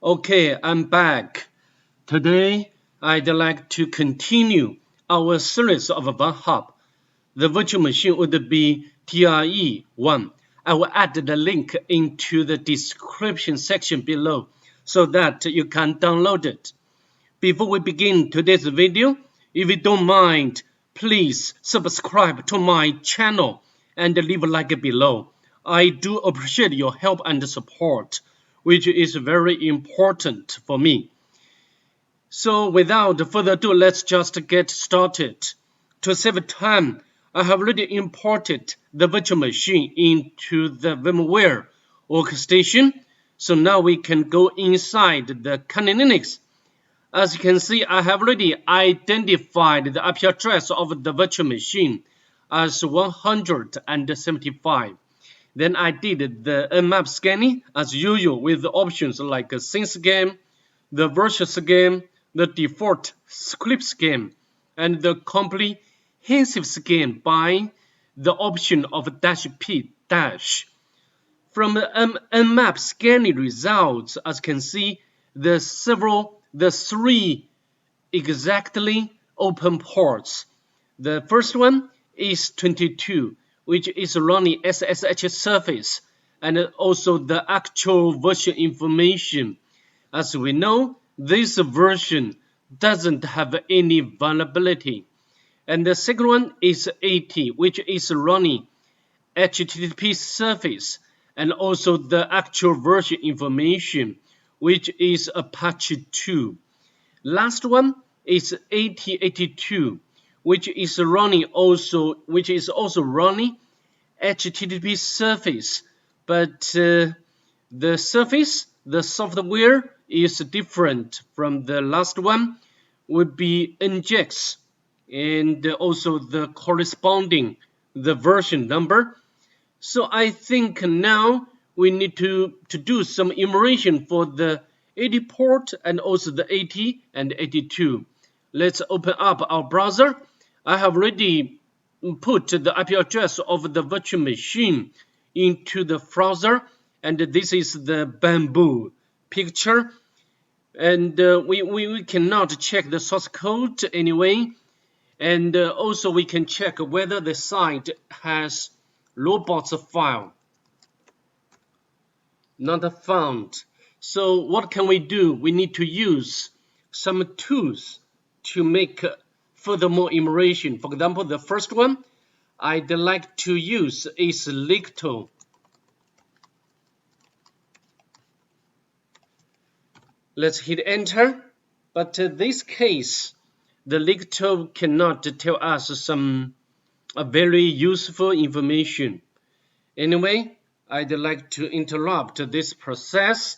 Okay, I'm back. Today, I'd like to continue our series of Vulnhub. The virtual machine would be TRE1. I will add the link into the description section below so that you can download it. Before we begin today's video, if you don't mind, please subscribe to my channel and leave a like below. I do appreciate your help and support, which is very important for me. So without further ado, let's just get started. To save time, I have already imported the virtual machine into the VMware workstation. So now we can go inside the Kali Linux. As you can see, I have already identified the IP address of the virtual machine as 175. Then I did the Nmap scanning as usual with the options like a sync scan, the virtual scan, the default script scan, and the comprehensive scan by the option of -p-. From the Nmap scanning results, as you can see, the three exactly open ports. The first one is 22, which is running SSH service, and also the actual version information. As we know, this version doesn't have any vulnerability. And the second one is 80, which is running HTTP service, and also the actual version information, which is Apache 2. Last one is 8082, which is also running HTTP service, but the software is different from the last one, would be Nginx, and also the corresponding the version number. So I think now we need to do some enumeration for the 80 port and also the 80 and 82. Let's open up our browser. I have already put the IP address of the virtual machine into the browser, and this is the bamboo picture. And we cannot check the source code anyway, and also we can check whether the site has robots file. Not found. So what can we do? We need to use some tools to make furthermore enumeration. For example, the first one I'd like to use is Licto. Let's hit enter. But in this case, the Licto cannot tell us some very useful information. Anyway, I'd like to interrupt this process,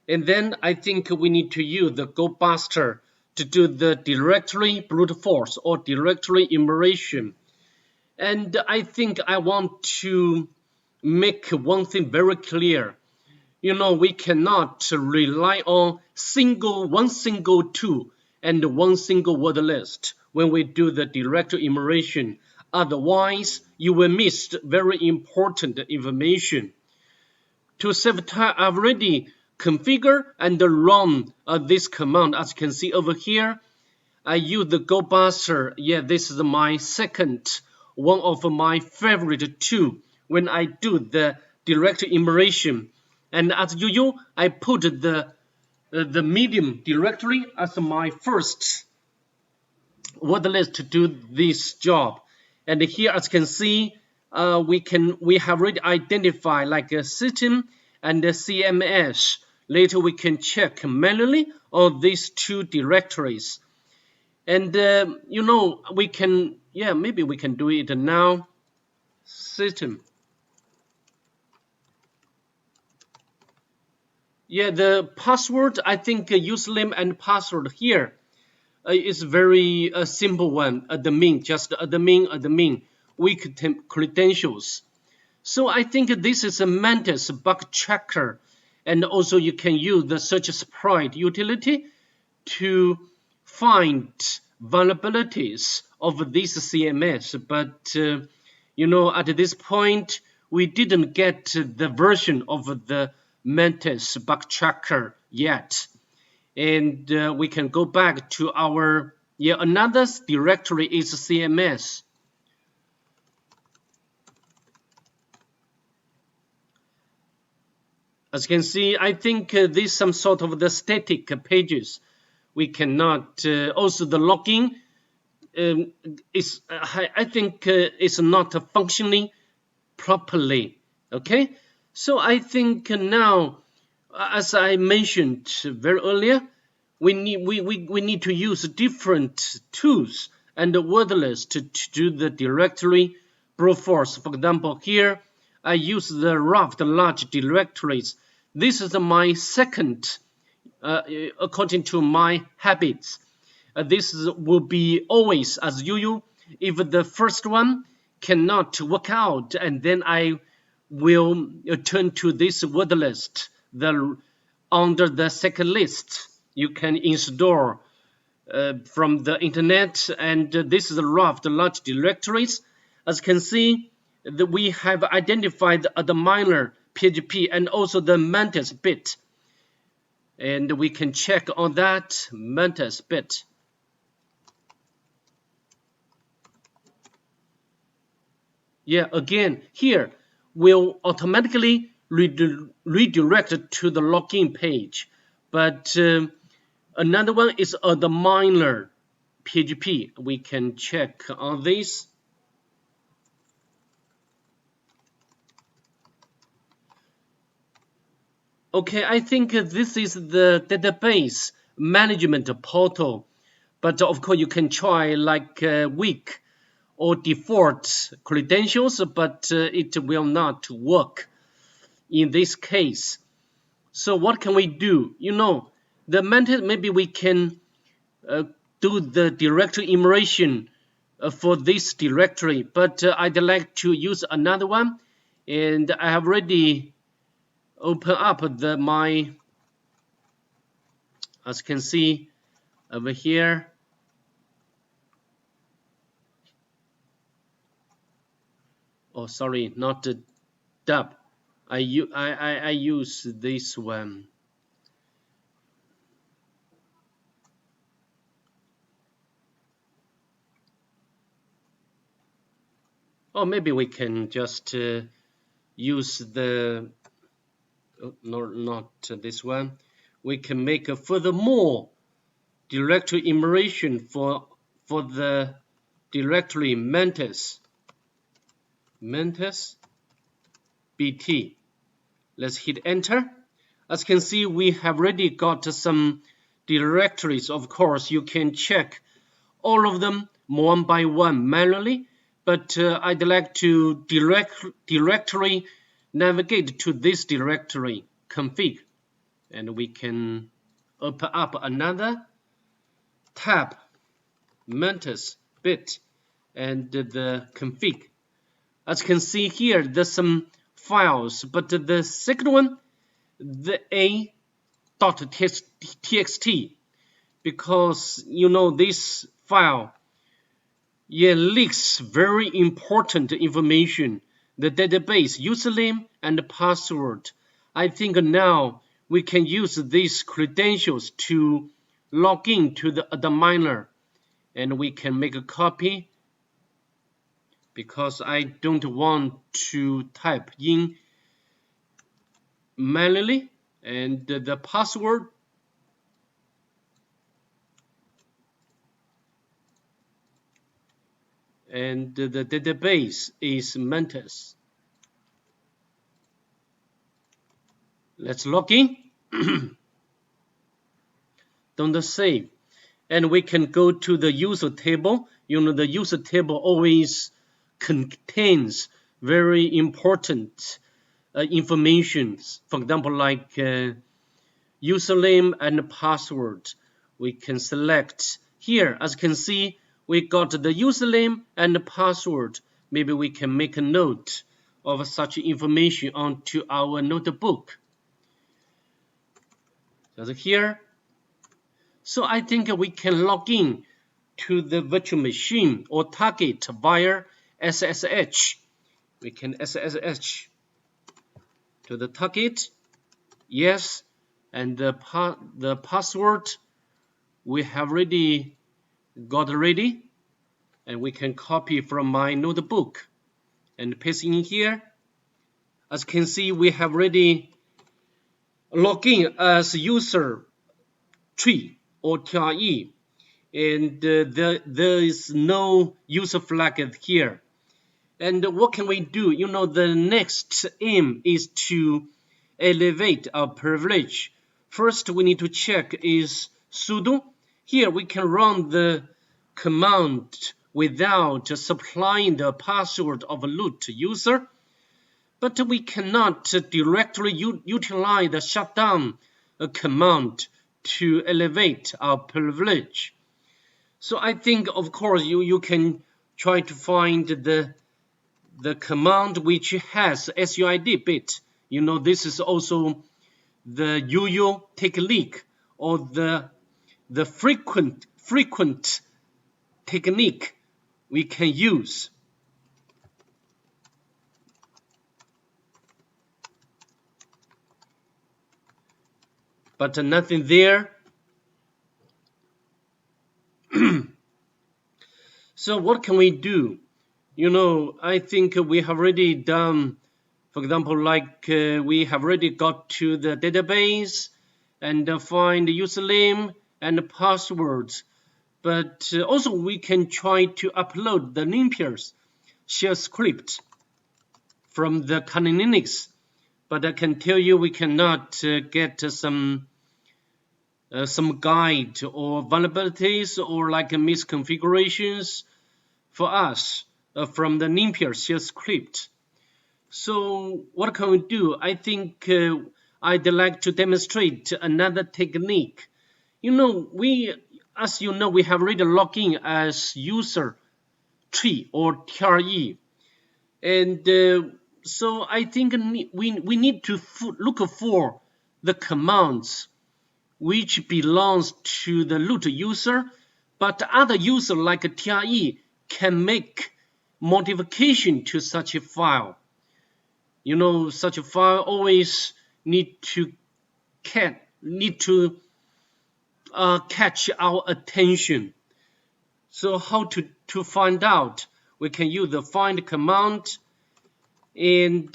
and then I think we need to use the GoBuster to do the directory brute force or directory enumeration. And I think I want to make one thing very clear. You know, we cannot rely on one single tool and one single word list when we do the directory enumeration. Otherwise, you will miss very important information. To save time, I've already configured and run this command. As you can see over here, I use the GoBuster. Yeah, this is my second one of my favorite tool when I do the directory enumeration. And as usual, I put the medium directory as my first word list to do this job. And here, as you can see, we have already identified like a system and a CMS. Later, we can check manually on these two directories. And you know, we can, yeah, maybe we can do it now. System. Yeah, the password, I think username and password here is very simple one. Admin, just admin, weak credentials. So I think this is a Mantis bug tracker, and also you can use the search sprite utility to find vulnerabilities of this CMS. But you know, at this point, we didn't get the version of the Mantis bug tracker yet. And we can go back to our another directory is CMS. As you can see, I think this some sort of the static pages. We cannot also the login is I think is not functioning properly. Okay, so I think now, as I mentioned very earlier, we need to use different tools and word list to do the directory brute force. For example, here I use the raft large directories. This is my second, according to my habits. This will be always as usual. If the first one cannot work out, and then I will turn to this word list. Under the second list, you can install from the internet, and this is the raft large directories. As you can see, we have identified the minor PHP and also the Mantis bit, and we can check on that Mantis bit. Again, here will automatically redirect to the login page, but another one is the minor PHP. We can check on this. Okay, I think this is the database management portal, but of course you can try like weak or default credentials, but it will not work in this case. So what can we do? The method, maybe we can do the directory enumeration for this directory, but I'd like to use another one, and I have already opened up my, as you can see over here. Oh, sorry, not the dub. I use this one. Or maybe we can just use the not this one. We can make a furthermore directory enumeration for the directory Mantis BT. Let's hit enter. As you can see, we have already got some directories. Of course, you can check all of them one by one manually, but I'd like to directory navigate to this directory config, and we can open up another tab, Mantis bit, and the config. As you can see here, there's some files, but the second one, the a.txt, because this file leaks very important information, the database username and password. I think now we can use these credentials to log in to the miner, and we can make a copy, because I don't want to type in manually, and the password, and the database is Mantis. Let's log in. Don't save, and we can go to the user table. The user table always contains very important information. For example, like username and password. We can select here. As you can see, we got the username and the password. Maybe we can make a note of such information onto our notebook. Just here. So I think we can log in to the virtual machine or target via SSH. We can SSH to the target. Yes. and the password we have already got ready, and we can copy from my notebook and paste in here. As you can see, we have already logged in as user tree or TRE, and there is no user flag here. And what can we do? You know, the next aim is to elevate our privilege. First, we need to check is sudo. Here we can run the command without supplying the password of a root user, but we cannot directly utilize the shutdown command to elevate our privilege. So I think, of course, you can try to find the command which has SUID bit. You know, this is also the UU technique, or the frequent technique we can use. But nothing there. So what can we do? You know, I think we have already done, for example, like we have already got to the database and find the username and passwords. But also we can try to upload the Olympias shell script from the Kali Linux. But I can tell you we cannot get some guide or vulnerabilities or like misconfigurations for us from the Olympias shell script. So what can we do? I think I'd like to demonstrate another technique. You know, as you know, we have already logged in as user tree or TRE, and so I think we need to look for the commands which belongs to the root user, but other user like a TRE can make modification to such a file. You know, such a file always need to catch our attention. So how to find out? We can use the find command, and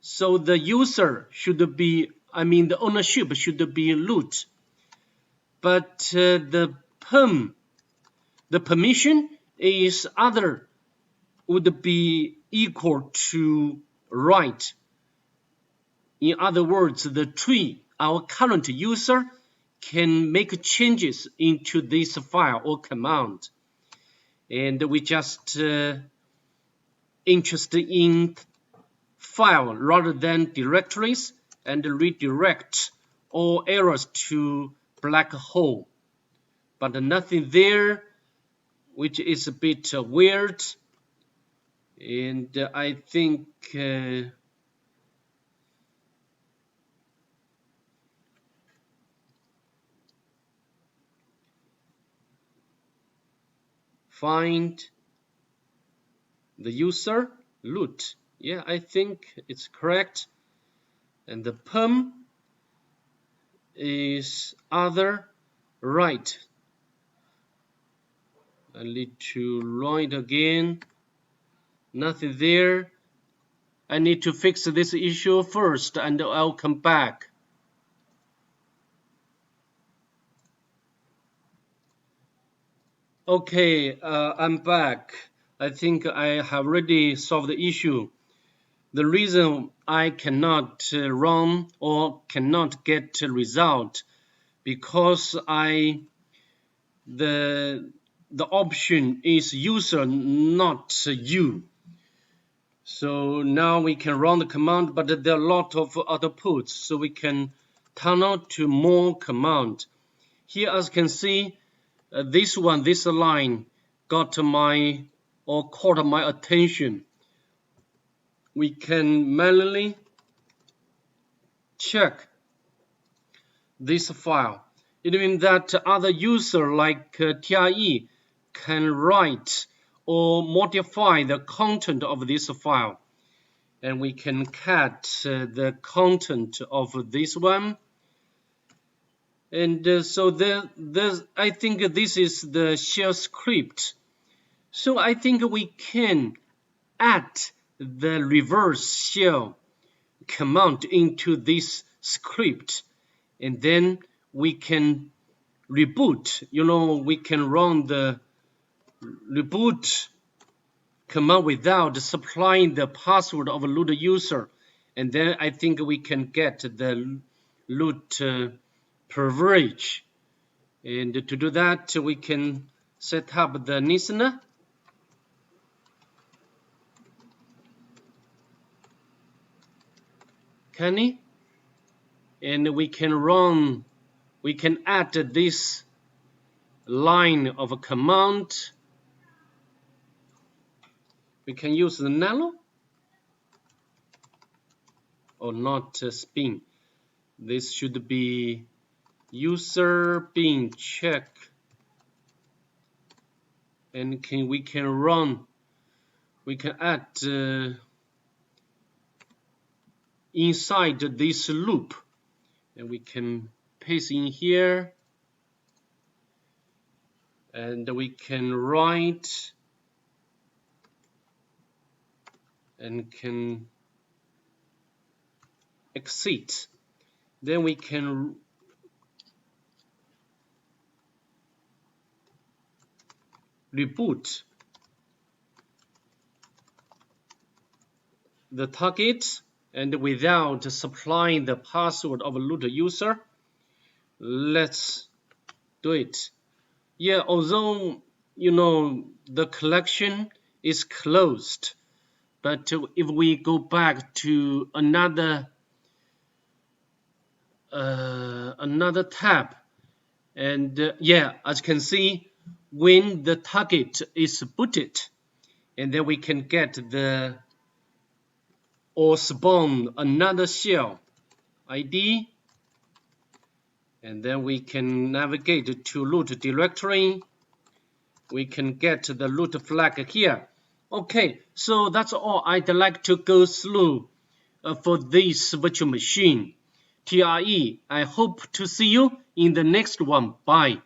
so the user should be, the ownership should be root, but the permission is other would be equal to right. In other words, the tree, our current user, can make changes into this file or command. And we just interested in file rather than directories, and redirect all errors to black hole. But nothing there, which is a bit weird. And I think find the user root. Yeah, I think it's correct. And the perm is other right. I need to run it again. Nothing there. I need to fix this issue first, and I'll come back. Okay, I'm back. I think I have already solved the issue. The reason I cannot run or cannot get a result because the option is user, not you. So now we can run the command, but there are a lot of other puts, so we can tunnel to more command. Here, as you can see, this line got caught my attention. We can manually check this file. It means that other user like TRE can write or modify the content of this file. and we can cut the content of this one. And so I think this is the shell script. So I think we can add the reverse shell command into this script, and then we can reboot. We can run the reboot command without supplying the password of a root user, and then I think we can get the root privilege. And to do that, we can set up the listener. Kenny, and we can add this line of a command. We can use the nano or not spin. This should be user bin check, and we can add inside this loop, and we can paste in here, and we can write and can exit. Then we can reboot the target, and without supplying the password of a root user. Let's do it. Yeah, although the collection is closed, but if we go back to another tab, and yeah, as you can see, when the target is booted, and then we can get or spawn another shell ID, and then we can navigate to root directory. We can get the root flag here. Okay, so that's all I'd like to go through for this virtual machine. TRE, I hope to see you in the next one. Bye.